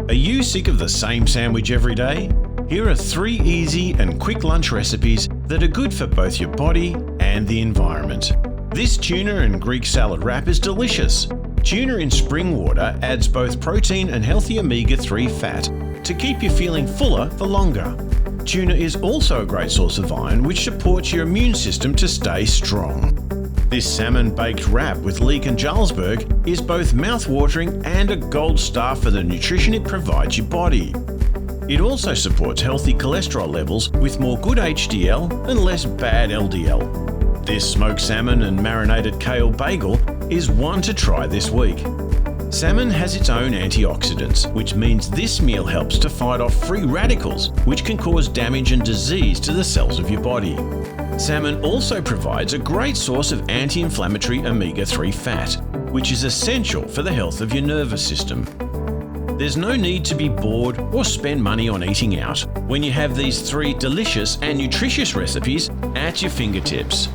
Are you sick of the same sandwich every day? Here are 3 easy and quick lunch recipes that are good for both your body and the environment. This tuna and Greek salad wrap is delicious. Tuna in spring water adds both protein and healthy omega-3 fat to keep you feeling fuller for longer. Tuna is also a great source of iron, which supports your immune system to stay strong. This salmon-baked wrap with leek and Jarlsberg is both mouth-watering and a gold star for the nutrition it provides your body. It also supports healthy cholesterol levels with more good HDL and less bad LDL. This smoked salmon and marinated kale bagel is one to try this week. Salmon has its own antioxidants, which means this meal helps to fight off free radicals, which can cause damage and disease to the cells of your body. Salmon also provides a great source of anti-inflammatory omega-3 fat, which is essential for the health of your nervous system. There's no need to be bored or spend money on eating out when you have these 3 delicious and nutritious recipes at your fingertips.